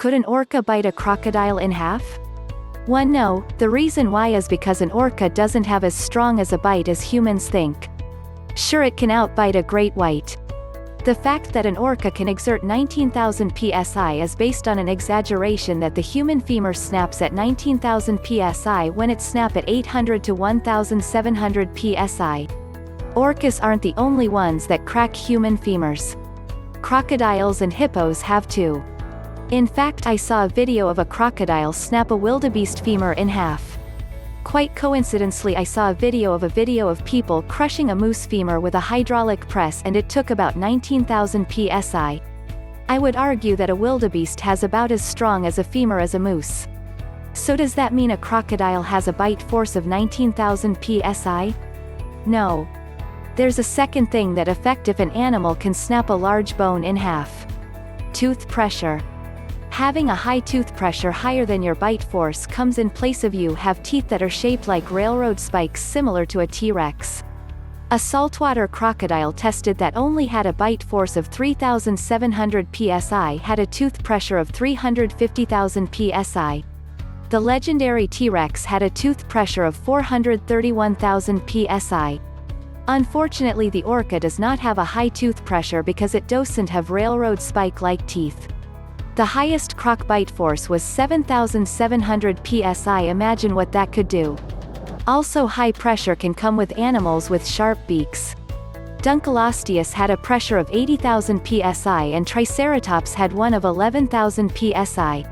Could an orca bite a crocodile in half? No, the reason why is because an orca doesn't have as strong as a bite as humans think. Sure, it can outbite a great white. The fact that an orca can exert 19,000 psi is based on an exaggeration that the human femur snaps at 19,000 psi when it snaps at 800 to 1,700 psi. Orcas aren't the only ones that crack human femurs. Crocodiles and hippos have too. In fact, I saw a video of a crocodile snap a wildebeest femur in half. Quite coincidentally, I saw a video of people crushing a moose femur with a hydraulic press, and it took about 19,000 psi. I would argue that a wildebeest has about as strong as a femur as a moose. So does that mean a crocodile has a bite force of 19,000 psi? No. There's a second thing that affects if an animal can snap a large bone in half. Tooth pressure. Having a high tooth pressure higher than your bite force comes in place of you have teeth that are shaped like railroad spikes similar to a T-Rex. A saltwater crocodile tested that only had a bite force of 3,700 psi had a tooth pressure of 350,000 psi. The legendary T-Rex had a tooth pressure of 431,000 psi. Unfortunately, the orca does not have a high tooth pressure because it doesn't have railroad spike-like teeth. The highest croc bite force was 7,700 psi. Imagine what that could do. Also, high pressure can come with animals with sharp beaks. Dunkleosteus had a pressure of 80,000 psi and Triceratops had one of 11,000 psi.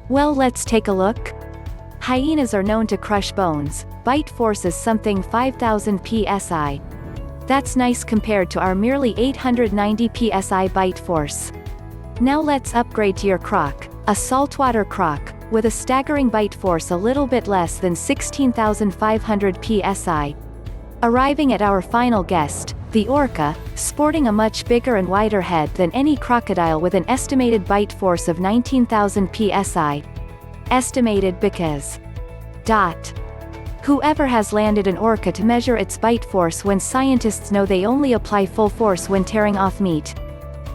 Well, let's take a look. Hyenas are known to crush bones. Bite force is something 5,000 psi. That's nice compared to our merely 890 psi bite force. Now let's upgrade to your croc, a saltwater croc, with a staggering bite force a little bit less than 16,500 psi. Arriving at our final guest, the orca, sporting a much bigger and wider head than any crocodile with an estimated bite force of 19,000 psi. Estimated because. Whoever has landed an orca to measure its bite force when scientists know they only apply full force when tearing off meat.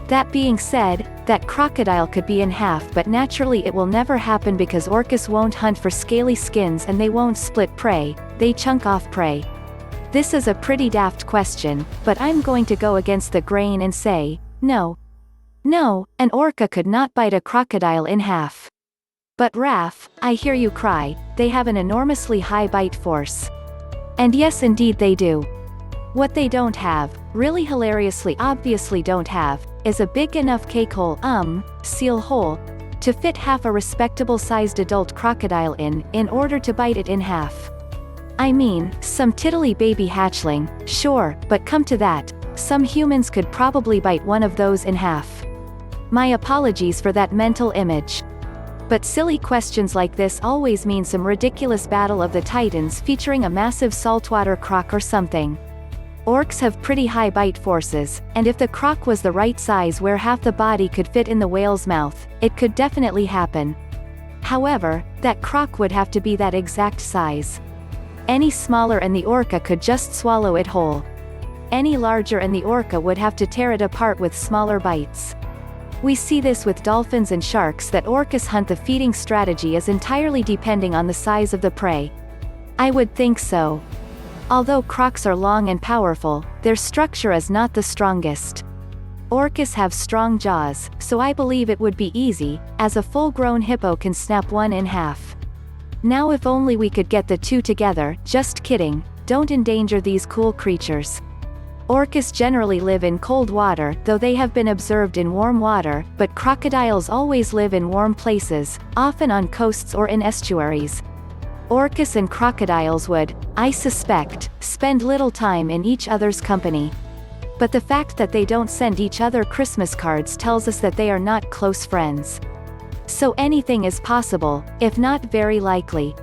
That being said, that crocodile could be in half, but naturally it will never happen because orcas won't hunt for scaly skins and they won't split prey, they chunk off prey. This is a pretty daft question, but I'm going to go against the grain and say, no. No, an orca could not bite a crocodile in half. But Raph, I hear you cry, they have an enormously high bite force. And yes, indeed they do. What they don't have, really hilariously obviously don't have, is a big enough cake hole, seal hole, to fit half a respectable sized adult crocodile in order to bite it in half. I mean, some tiddly baby hatchling, sure, but come to that, some humans could probably bite one of those in half. My apologies for that mental image. But silly questions like this always mean some ridiculous battle of the titans featuring a massive saltwater croc or something. Orcs have pretty high bite forces, and if the croc was the right size where half the body could fit in the whale's mouth, it could definitely happen. However, that croc would have to be that exact size. Any smaller and the orca could just swallow it whole. Any larger and the orca would have to tear it apart with smaller bites. We see this with dolphins and sharks that orcas hunt. The feeding strategy is entirely depending on the size of the prey. I would think so. Although crocs are long and powerful, their structure is not the strongest. Orcas have strong jaws, so I believe it would be easy, as a full-grown hippo can snap one in half. Now if only we could get the two together. Just kidding, don't endanger these cool creatures. Orcas generally live in cold water, though they have been observed in warm water, but crocodiles always live in warm places, often on coasts or in estuaries. Orcas and crocodiles would, I suspect, spend little time in each other's company. But the fact that they don't send each other Christmas cards tells us that they are not close friends. So anything is possible, if not very likely.